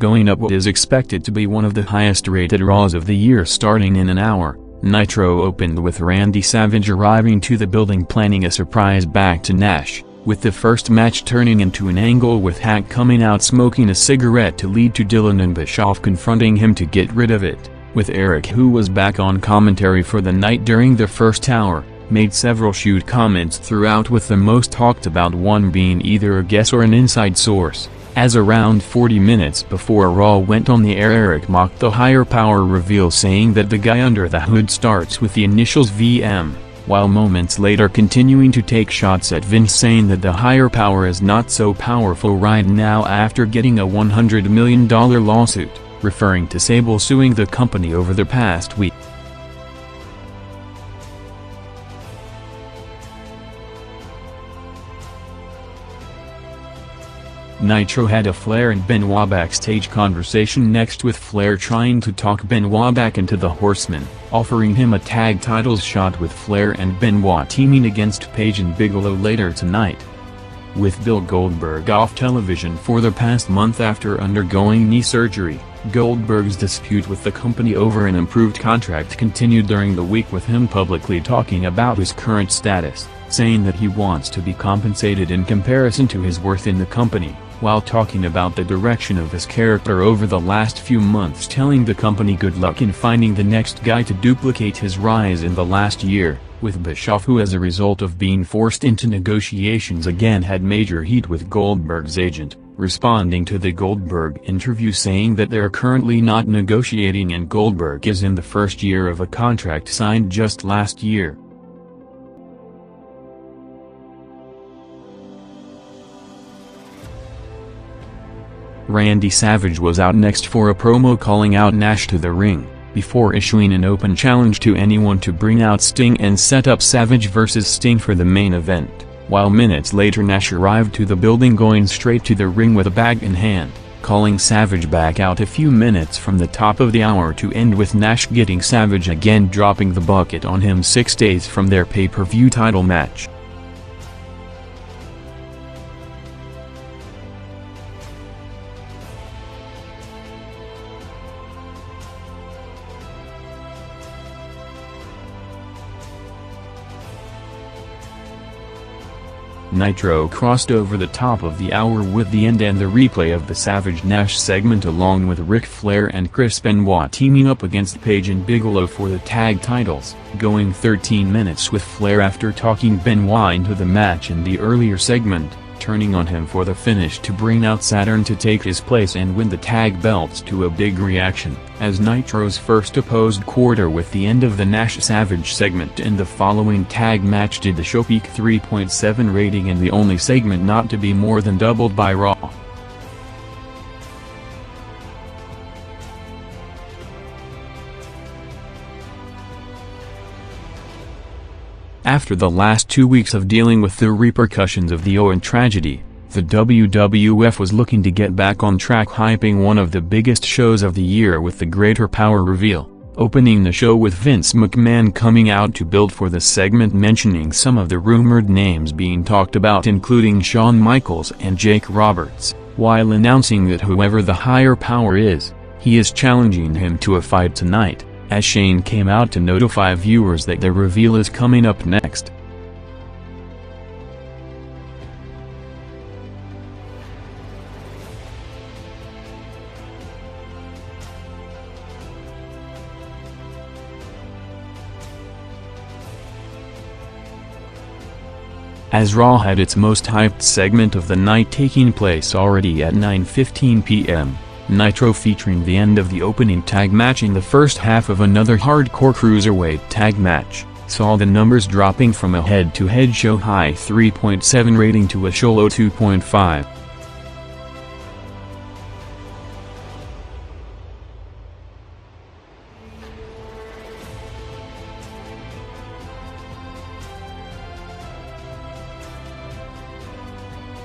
going up what is expected to be one of the highest rated Raws of the year starting in an hour. Nitro opened with Randy Savage arriving to the building planning a surprise back to Nash, with the first match turning into an angle with Hack coming out smoking a cigarette to lead to Dylan and Bischoff confronting him to get rid of it, with Eric, who was back on commentary for the night during the first hour, made several shoot comments throughout, with the most talked about one being either a guess or an inside source, as around 40 minutes before Raw went on the air Eric mocked the higher power reveal, saying that the guy under the hood starts with the initials VM, while moments later continuing to take shots at Vince, saying that the higher power is not so powerful right now after getting a $100 million lawsuit, referring to Sable suing the company over the past week. Nitro had a Flair and Benoit backstage conversation next, with Flair trying to talk Benoit back into the Horsemen, offering him a tag titles shot, with Flair and Benoit teaming against Page and Bigelow later tonight. With Bill Goldberg off television for the past month after undergoing knee surgery, Goldberg's dispute with the company over an improved contract continued during the week, with him publicly talking about his current status, saying that he wants to be compensated in comparison to his worth in the company, while talking about the direction of his character over the last few months, telling the company good luck in finding the next guy to duplicate his rise in the last year, with Bischoff, who as a result of being forced into negotiations again had major heat with Goldberg's agent, responding to the Goldberg interview saying that they're currently not negotiating and Goldberg is in the first year of a contract signed just last year. Randy Savage was out next for a promo calling out Nash to the ring, before issuing an open challenge to anyone to bring out Sting and set up Savage vs Sting for the main event, while minutes later Nash arrived to the building going straight to the ring with a bag in hand, calling Savage back out a few minutes from the top of the hour to end with Nash getting Savage again dropping the bucket on him 6 days from their pay-per-view title match. Nitro crossed over the top of the hour with the end and the replay of the Savage-Nash segment, along with Ric Flair and Chris Benoit teaming up against Page and Bigelow for the tag titles, going 13 minutes with Flair after talking Benoit into the match in the earlier segment, turning on him for the finish to bring out Saturn to take his place and win the tag belts, to a big reaction, as Nitro's first opposed quarter, with the end of the Nash-Savage segment in the following tag match did the show peak 3.7 rating and the only segment not to be more than doubled by Raw. After the last 2 weeks of dealing with the repercussions of the Owen tragedy, the WWF was looking to get back on track, hyping one of the biggest shows of the year with the Greater Power reveal, opening the show with Vince McMahon coming out to build for the segment, mentioning some of the rumored names being talked about, including Shawn Michaels and Jake Roberts, while announcing that whoever the higher power is, he is challenging him to a fight tonight, as Shane came out to notify viewers that the reveal is coming up next. As Raw had its most hyped segment of the night taking place already at 9:15 p.m., Nitro featuring the end of the opening tag match in the first half of another hardcore cruiserweight tag match, saw the numbers dropping from a head-to-head show high 3.7 rating to a show low 2.5.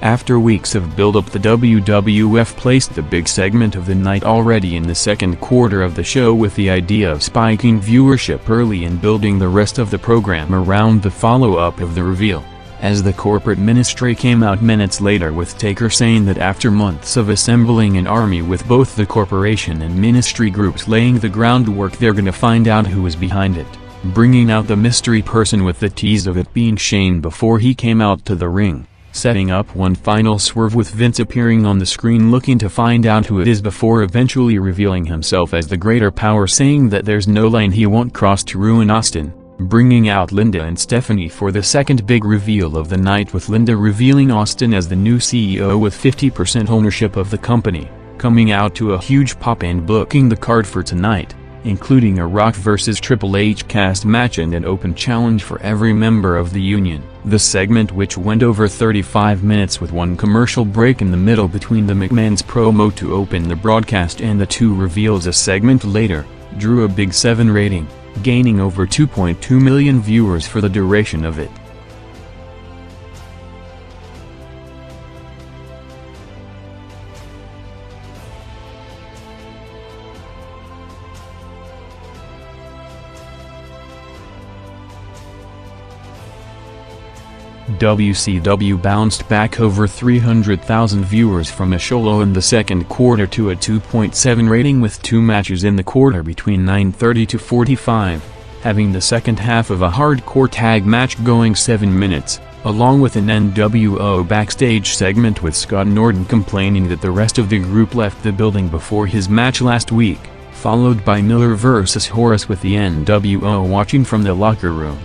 After weeks of build-up, the WWF placed the big segment of the night already in the second quarter of the show, with the idea of spiking viewership early and building the rest of the program around the follow-up of the reveal. as the corporate ministry came out minutes later with Taker saying that after months of assembling an army with both the corporation and ministry groups laying the groundwork, they're gonna find out who was behind it, bringing out the mystery person with the tease of it being Shane before he came out to the ring, setting up one final swerve with Vince appearing on the screen looking to find out who it is before eventually revealing himself as the greater power, saying that there's no line he won't cross to ruin Austin, bringing out Linda and Stephanie for the second big reveal of the night, with Linda revealing Austin as the new CEO with 50% ownership of the company, coming out to a huge pop and booking the card for tonight, including a Rock vs Triple H cast match and an open challenge for every member of the union. The segment, which went over 35 minutes with one commercial break in the middle between the McMahon's promo to open the broadcast and the two reveals a segment later, drew a big 7 rating, gaining over 2.2 million viewers for the duration of it. WCW bounced back over 300,000 viewers from a show low in the second quarter to a 2.7 rating with 2 matches in the quarter between 9:30 to 45, having the second half of a hardcore tag match going 7 minutes, along with an NWO backstage segment with Scott Norton complaining that the rest of the group left the building before his match last week, followed by Miller vs. Horace with the NWO watching from the locker room.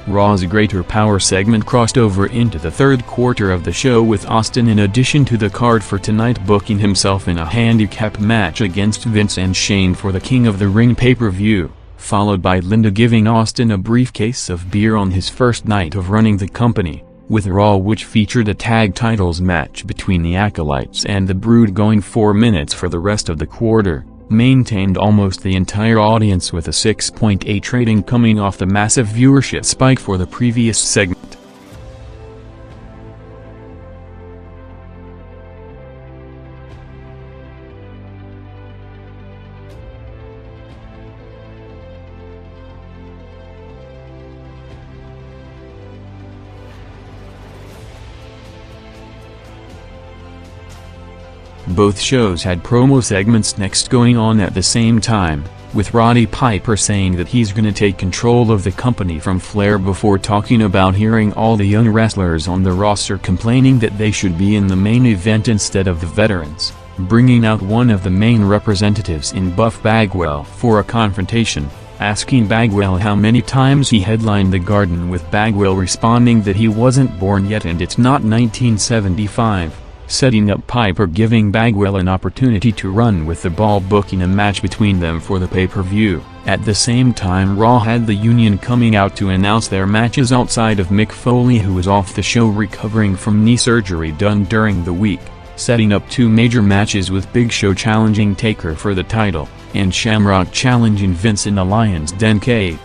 Raw's Greater Power segment crossed over into the third quarter of the show, with Austin in addition to the card for tonight booking himself in a handicap match against Vince and Shane for the King of the Ring pay-per-view, followed by Linda giving Austin a briefcase of beer on his first night of running the company, with Raw, which featured a tag titles match between the Acolytes and the Brood going 4 minutes for the rest of the quarter, maintained almost the entire audience with a 6.8 rating coming off the massive viewership spike for the previous segment. Both shows had promo segments next going on at the same time, with Roddy Piper saying that he's gonna take control of the company from Flair before talking about hearing all the young wrestlers on the roster complaining that they should be in the main event instead of the veterans, bringing out one of the main representatives in Buff Bagwell for a confrontation, asking Bagwell how many times he headlined the Garden, with Bagwell responding that he wasn't born yet and it's not 1975. Setting up Piper giving Bagwell an opportunity to run with the ball, booking a match between them for the pay-per-view. At the same time, Raw had the Union coming out to announce their matches outside of Mick Foley, who was off the show recovering from knee surgery done during the week, setting up 2 major matches with Big Show challenging Taker for the title, and Shamrock challenging Vince in the Lion's Den cage.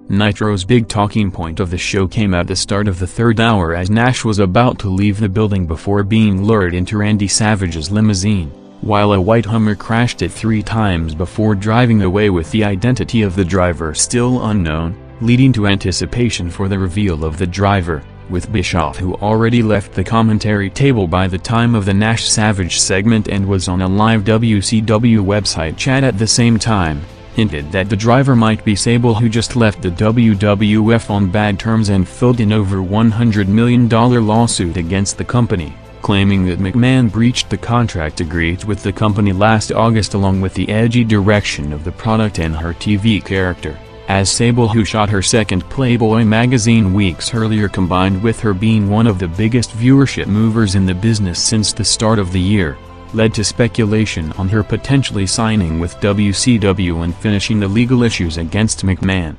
Nitro's big talking point of the show came at the start of the third hour as Nash was about to leave the building before being lured into Randy Savage's limousine, while a white Hummer crashed it 3 times before driving away with the identity of the driver still unknown, leading to anticipation for the reveal of the driver, with Bischoff, who already left the commentary table by the time of the Nash Savage segment and was on a live WCW website chat at the same time, hinted that the driver might be Sable, who just left the WWF on bad terms and filled an over $100 million lawsuit against the company, claiming that McMahon breached the contract agreed with the company last August along with the edgy direction of the product and her TV character, as Sable, who shot her second Playboy magazine weeks earlier, combined with her being one of the biggest viewership movers in the business since the start of the year, led to speculation on her potentially signing with WCW and finishing the legal issues against McMahon.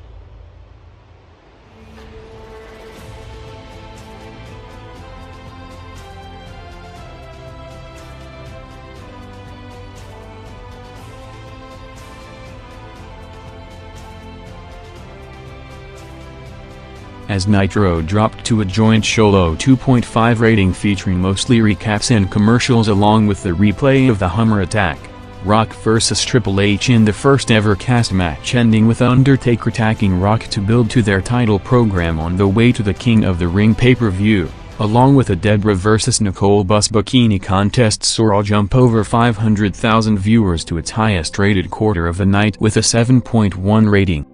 as Nitro dropped to a joint show low 2.5 rating featuring mostly recaps and commercials along with the replay of the Hummer attack. Rock vs Triple H in the first ever cast match ending with Undertaker attacking Rock to build to their title program on the way to the King of the Ring pay-per-view, along with a Debra vs Nicole bikini contest saw jump over 500,000 viewers to its highest rated quarter of the night with a 7.1 rating.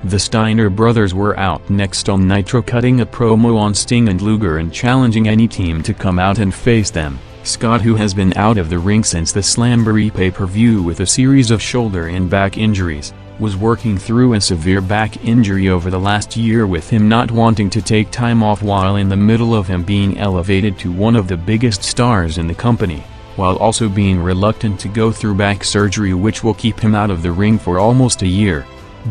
The Steiner brothers were out next on Nitro, cutting a promo on Sting and Luger and challenging any team to come out and face them. Scott, who has been out of the ring since the Slamboree pay-per-view with a series of shoulder and back injuries, was working through a severe back injury over the last year, with him not wanting to take time off while in the middle of him being elevated to one of the biggest stars in the company, while also being reluctant to go through back surgery which will keep him out of the ring for almost a year.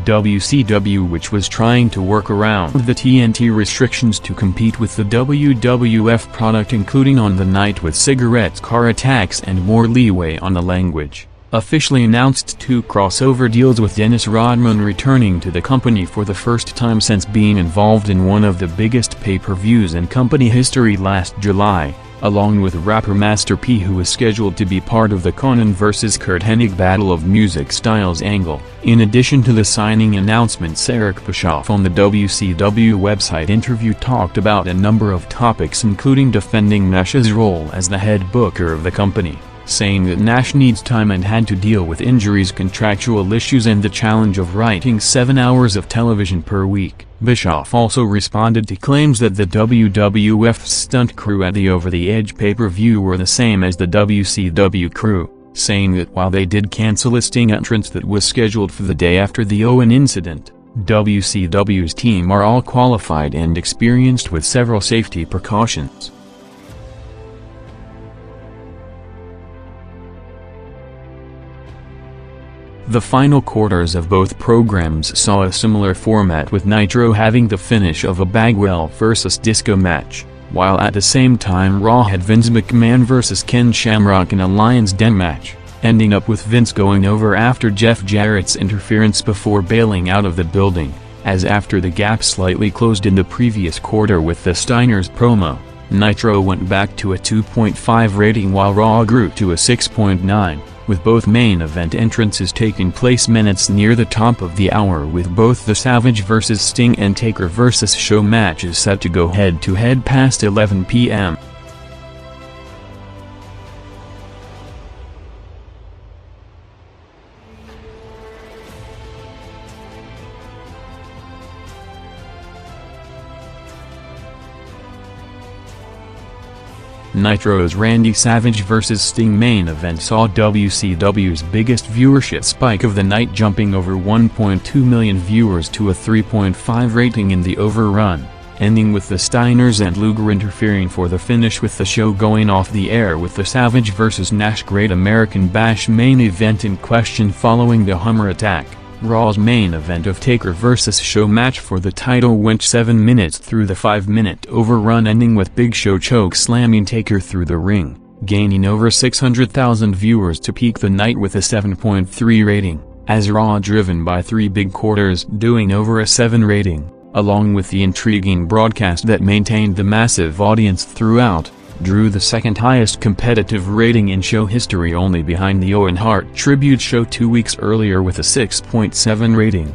WCW, which was trying to work around the TNT restrictions to compete with the WWF product, including on the night with cigarettes, car attacks and more leeway on the language, officially announced 2 crossover deals, with Dennis Rodman returning to the company for the first time since being involved in one of the biggest pay-per-views in company history last July, along with rapper Master P, who is scheduled to be part of the Conan vs. Kurt Hennig Battle of Music Styles angle. In addition to the signing announcements, Eric Bischoff on the WCW website interview talked about a number of topics, including defending Nash's role as the head booker of the company, saying that Nash needs time and had to deal with injuries, contractual issues and the challenge of writing 7 hours of television per week. Bischoff also responded to claims that the WWF stunt crew at the Over the Edge pay-per-view were the same as the WCW crew, saying that while they did cancel a Sting entrance that was scheduled for the day after the Owen incident, WCW's team are all qualified and experienced with several safety precautions. The final quarters of both programs saw a similar format, with Nitro having the finish of a Bagwell vs. Disco match, while at the same time Raw had Vince McMahon vs. Ken Shamrock in a Lion's Den match, ending up with Vince going over after Jeff Jarrett's interference before bailing out of the building, as after the gap slightly closed in the previous quarter with the Steiners promo, Nitro went back to a 2.5 rating while Raw grew to a 6.9. With both main event entrances taking place minutes near the top of the hour, with both the Savage vs. Sting and Taker vs. Show matches set to go head-to-head past 11 p.m. Nitro's Randy Savage vs. Sting main event saw WCW's biggest viewership spike of the night, jumping over 1.2 million viewers to a 3.5 rating in the overrun, ending with the Steiners and Luger interfering for the finish, with the show going off the air with the Savage vs. Nash Great American Bash main event in question following the Hummer attack. Raw's main event of Taker vs. Show match for the title went 7 minutes through the 5-minute overrun, ending with Big Show choke slamming Taker through the ring, gaining over 600,000 viewers to peak the night with a 7.3 rating, as Raw, driven by 3 big quarters, doing over a 7 rating, along with the intriguing broadcast that maintained the massive audience throughout, drew the second highest competitive rating in show history, only behind the Owen Hart tribute show 2 weeks earlier with a 6.7 rating.